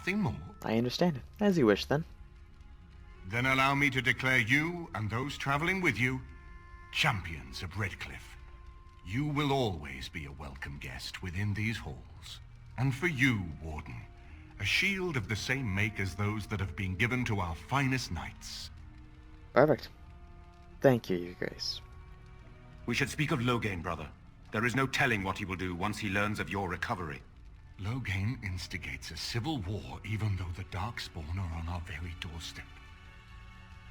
Nothing more? I understand. As you wish, then. Then allow me to declare you and those traveling with you champions of Redcliffe. You will always be a welcome guest within these halls. And for you, Warden, a shield of the same make as those that have been given to our finest knights. Perfect. Thank you, Your Grace. We should speak of Loghain, brother. There is no telling what he will do once he learns of your recovery. Loghain instigates a civil war even though the Darkspawn are on our very doorstep.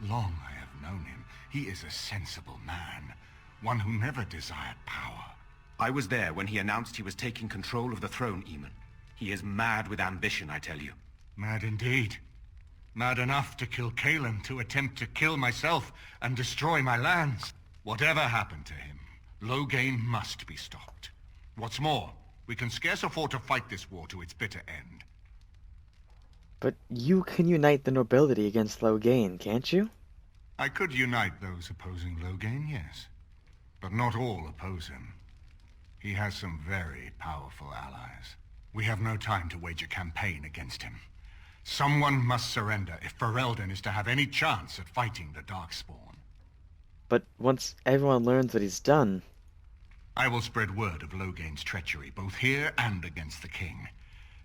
Long I have known him. He is a sensible man, one who never desired power. I was there when he announced he was taking control of the throne, Eamon. He is mad with ambition, I tell you. Mad indeed. Mad enough to kill Cailan, to attempt to kill myself and destroy my lands. Whatever happened to him, Loghain must be stopped. What's more, we can scarce afford to fight this war to its bitter end. But you can unite the nobility against Loghain, can't you? I could unite those opposing Loghain, yes. But not all oppose him. He has some very powerful allies. We have no time to wage a campaign against him. Someone must surrender if Ferelden is to have any chance at fighting the Darkspawn. But once everyone learns what he's done... I will spread word of Loghain's treachery, both here and against the king.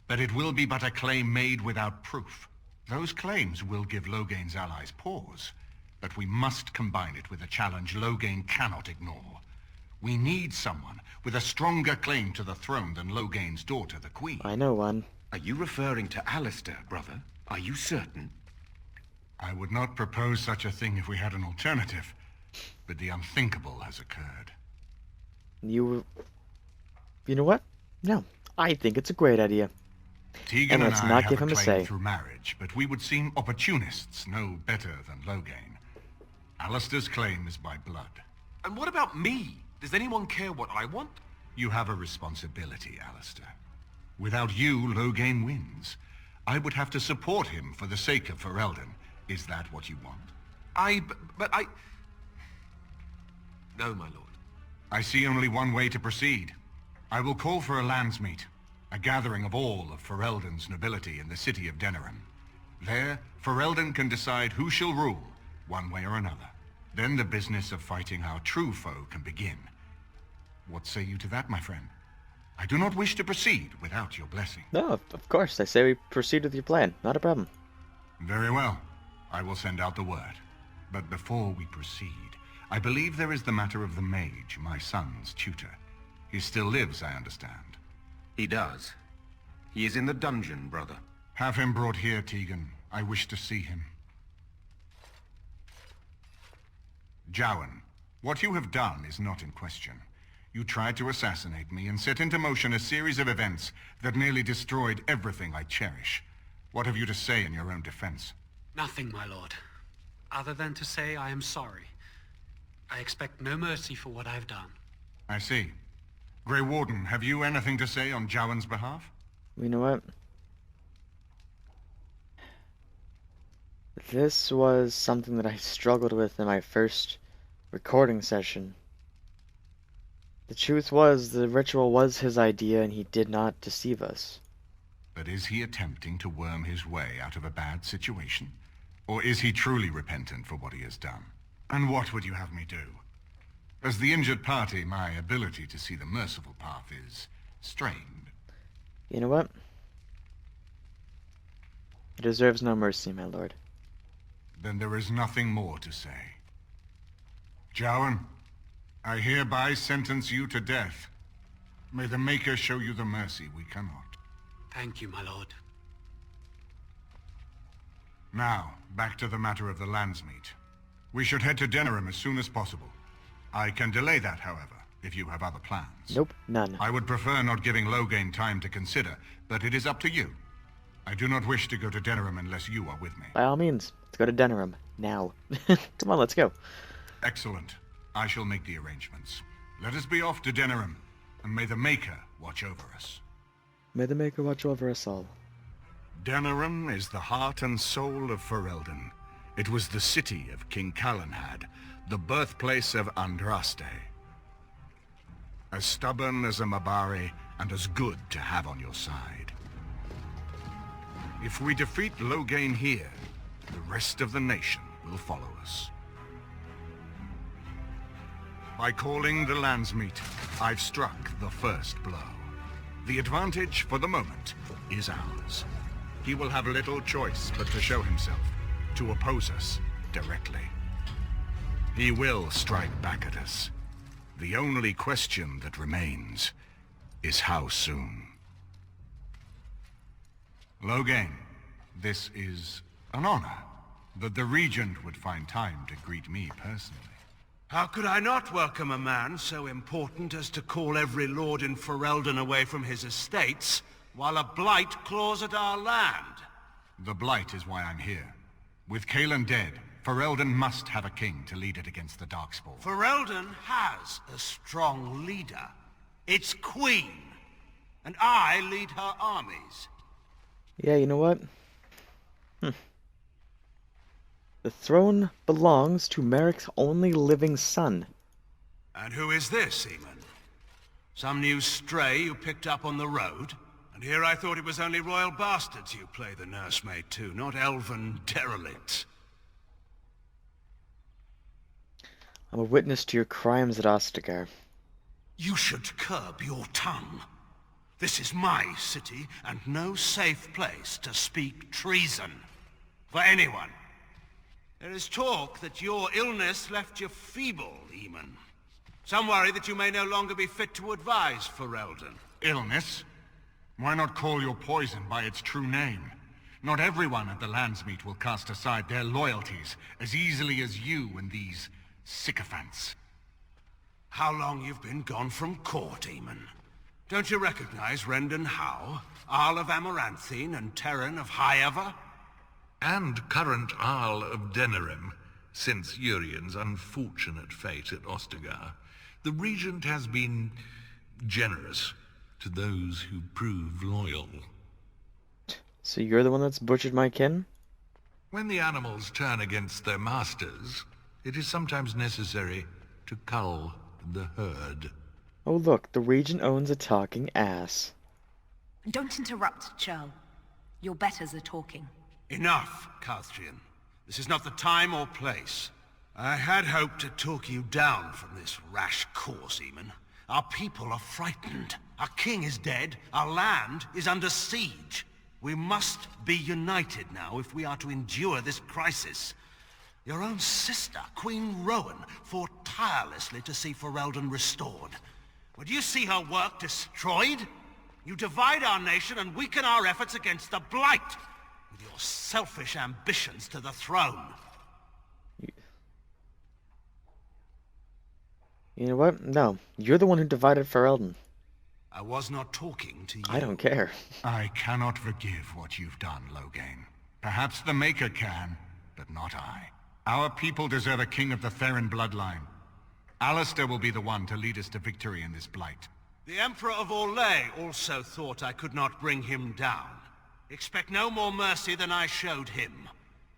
But it will be but a claim made without proof. Those claims will give Loghain's allies pause, but we must combine it with a challenge Loghain cannot ignore. We need someone with a stronger claim to the throne than Loghain's daughter, the Queen. I know one. Are you referring to Alistair, brother? Are you certain? I would not propose such a thing if we had an alternative, but the unthinkable has occurred. You know what? No, I think it's a great idea. Tegan And and let's I not have give a him a claim say. through marriage, but we would seem opportunists no better than Loghain. Alistair's claim is by blood. And what about me? Does anyone care what I want? You have a responsibility, Alistair. Without you, Loghain wins. I would have to support him for the sake of Ferelden. Is that what you want? But I... No, my lord. I see only one way to proceed. I will call for a landsmeet, a gathering of all of Ferelden's nobility in the city of Denerim. There, Ferelden can decide who shall rule, one way or another. Then the business of fighting our true foe can begin. What say you to that, my friend? I do not wish to proceed without your blessing. No, of course. I say we proceed with your plan. Not a problem. Very well. I will send out the word. But before we proceed, I believe there is the matter of the mage, my son's tutor. He still lives, I understand. He does. He is in the dungeon, brother. Have him brought here, Tegan. I wish to see him. Jowan, what you have done is not in question. You tried to assassinate me and set into motion a series of events that nearly destroyed everything I cherish. What have you to say in your own defense? Nothing, my lord. Other than to say I am sorry. I expect no mercy for what I've done. I see. Grey Warden, have you anything to say on Jowan's behalf? You know what? This was something that I struggled with in my first recording session. The truth was, the ritual was his idea and he did not deceive us. But is he attempting to worm his way out of a bad situation? Or is he truly repentant for what he has done? And what would you have me do? As the injured party, my ability to see the merciful path is strained. You know what? He deserves no mercy, my lord. Then there is nothing more to say. Jowan, I hereby sentence you to death. May the Maker show you the mercy we cannot. Thank you, my lord. Now, back to the matter of the landsmeet. We should head to Denerim as soon as possible. I can delay that, however, if you have other plans. Nope, none. I would prefer not giving Loghain time to consider, but it is up to you. I do not wish to go to Denerim unless you are with me. By all means, let's go to Denerim. Now. Come on, let's go. Excellent. I shall make the arrangements. Let us be off to Denerim, and may the Maker watch over us. May the Maker watch over us all. Denerim is the heart and soul of Ferelden. It was the city of King Calanhad, the birthplace of Andraste. As stubborn as a Mabari, and as good to have on your side. If we defeat Loghain here, the rest of the nation will follow us. By calling the Landsmeet, I've struck the first blow. The advantage, for the moment, is ours. He will have little choice but to show himself, to oppose us directly. He will strike back at us. The only question that remains is how soon. Loghain, this is an honor that the Regent would find time to greet me personally. How could I not welcome a man so important as to call every lord in Ferelden away from his estates, while a blight claws at our land? The Blight is why I'm here. With Cailan dead, Ferelden must have a king to lead it against the Darkspawn. Ferelden has a strong leader. Its queen. And I lead her armies. Yeah, you know what? The throne belongs to Merrick's only living son. And who is this, Eamon? Some new stray you picked up on the road? And here I thought it was only royal bastards you play the nursemaid to, not elven derelicts. I'm a witness to your crimes at Ostagar. You should curb your tongue. This is my city, and no safe place to speak treason. For anyone. There is talk that your illness left you feeble, Eamon. Some worry that you may no longer be fit to advise Ferelden. Illness? Why not call your poison by its true name? Not everyone at the Landsmeet will cast aside their loyalties as easily as you and these sycophants. How long you've been gone from court, Eamon? Don't you recognize Rendon Howe, Arl of Amaranthine, and Terran of Highever? And current Arl of Denerim, since Urien's unfortunate fate at Ostagar. The Regent has been generous to those who prove loyal. So you're the one that's butchered my kin? When the animals turn against their masters, it is sometimes necessary to cull the herd. Oh look, the Regent owns a talking ass. Don't interrupt, Churl. Your betters are talking. Enough, Calthrian. This is not the time or place. I had hoped to talk you down from this rash course, Eamon. Our people are frightened. Our king is dead. Our land is under siege. We must be united now if we are to endure this crisis. Your own sister, Queen Rowan, fought tirelessly to see Ferelden restored. Would you see her work destroyed? You divide our nation and weaken our efforts against the Blight, with your selfish ambitions to the throne. You know what? No, you're the one who divided Ferelden. I was not talking to you. I don't care. I cannot forgive what you've done, Loghain. Perhaps the Maker can, but not I. Our people deserve a king of the Therin bloodline. Alistair will be the one to lead us to victory in this Blight. The Emperor of Orlais also thought I could not bring him down. Expect no more mercy than I showed him.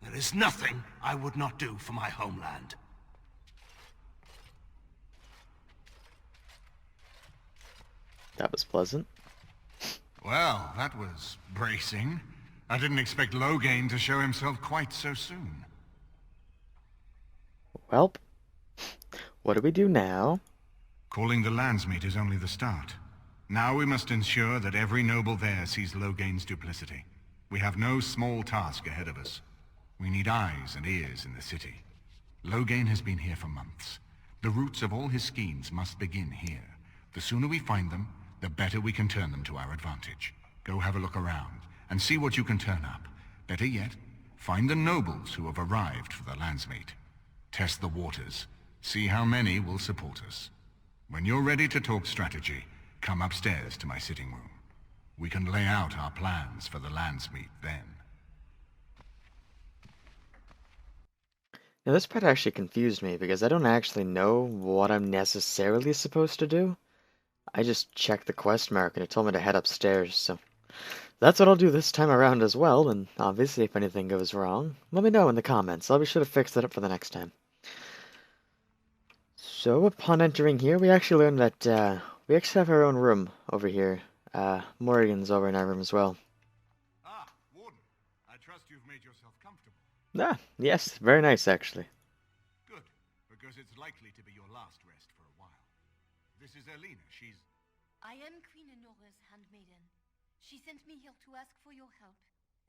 There is nothing I would not do for my homeland. That was pleasant. Well, that was bracing. I didn't expect Loghain to show himself quite so soon. Welp, what do we do now? Calling the Landsmeet is only the start. Now we must ensure that every noble there sees Loghain's duplicity. We have no small task ahead of us. We need eyes and ears in the city. Loghain has been here for months. The roots of all his schemes must begin here. The sooner we find them, the better we can turn them to our advantage. Go have a look around, and see what you can turn up. Better yet, find the nobles who have arrived for the Landsmeet. Test the waters. See how many will support us. When you're ready to talk strategy, come upstairs to my sitting room. We can lay out our plans for the Landsmeet then. Now this part actually confused me because I don't actually know what I'm necessarily supposed to do. I just checked the quest mark and it told me to head upstairs, so that's what I'll do this time around as well, and obviously if anything goes wrong, let me know in the comments. I'll be sure to fix that up for the next time. So upon entering here, we actually learned that we actually have our own room over here. Morrigan's over in our room as well. Ah, Warden. I trust you've made yourself comfortable. Ah, yes, very nice actually. Good, because it's likely to be your last rest for a while. This is Elena. She's... I am Queen Enora's handmaiden. She sent me here to ask for your help.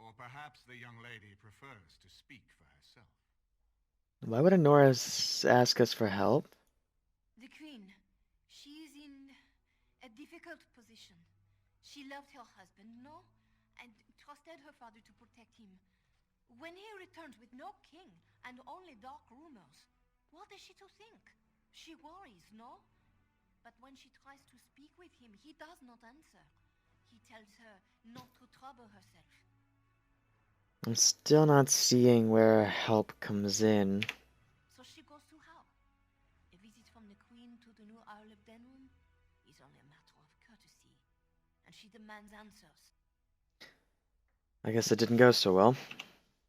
Or perhaps the young lady prefers to speak for herself. Why would Honora ask us for help? The Queen, she is in a difficult position. She loved her husband, no? And trusted her father to protect him. When he returns with no king and only dark rumors, what is she to think? She worries, no? But when she tries to speak with him, he does not answer. He tells her not to trouble herself. I'm still not seeing where help comes in. So she goes to how? A visit from the Queen to the new Isle of Denham is only a matter of courtesy, and she demands answers. I guess it didn't go so well.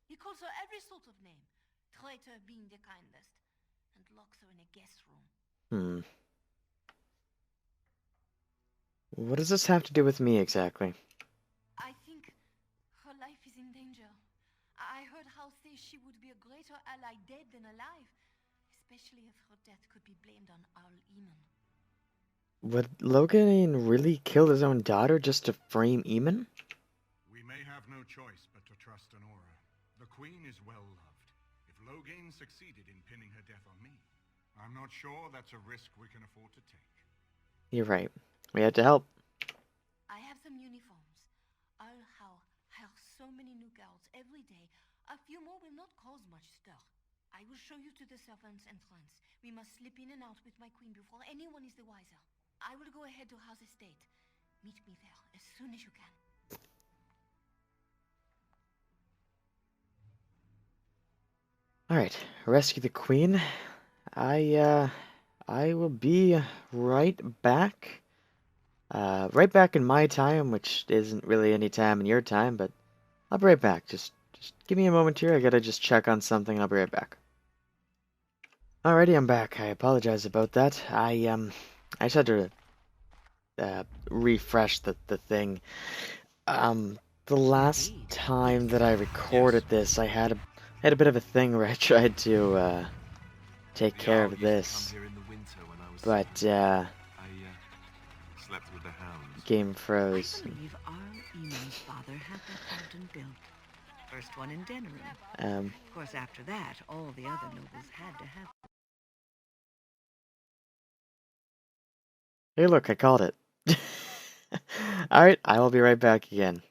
He calls her every sort of name, traitor being the kindest, and locks her in a guest room. What does this have to do with me exactly? I think her life is in danger. I heard Hal say she would be a greater ally dead than alive, especially if her death could be blamed on Earl Eamon. Would Logan really kill his own daughter just to frame Eamon? We may have no choice but to trust Honora. The Queen is well loved. If Logain succeeded in pinning her death on me, I'm not sure that's a risk we can afford to take. You're right. We had to help. I have some uniforms. Earl Howe hires so many new girls every day. A few more will not cause much stir. I will show you to the servants' entrance. We must slip in and out with my queen before anyone is the wiser. I will go ahead to House Estate. Meet me there as soon as you can. Alright, rescue the queen. I will be right back. Right back in my time, which isn't really any time in your time, but I'll be right back. Just give me a moment here. I gotta just check on something and I'll be right back. Alrighty, I'm back. I apologize about that. I just had to refresh the thing. The last time that I recorded this, I had a bit of a thing where I tried to take care of this, but Slept with the hounds. game froze. I believe Earl Eamon's father had the fountain built. First one in Denham. Of course, after that, all the other nobles had to have. Hey, look, I called it. Alright, I will be right back again.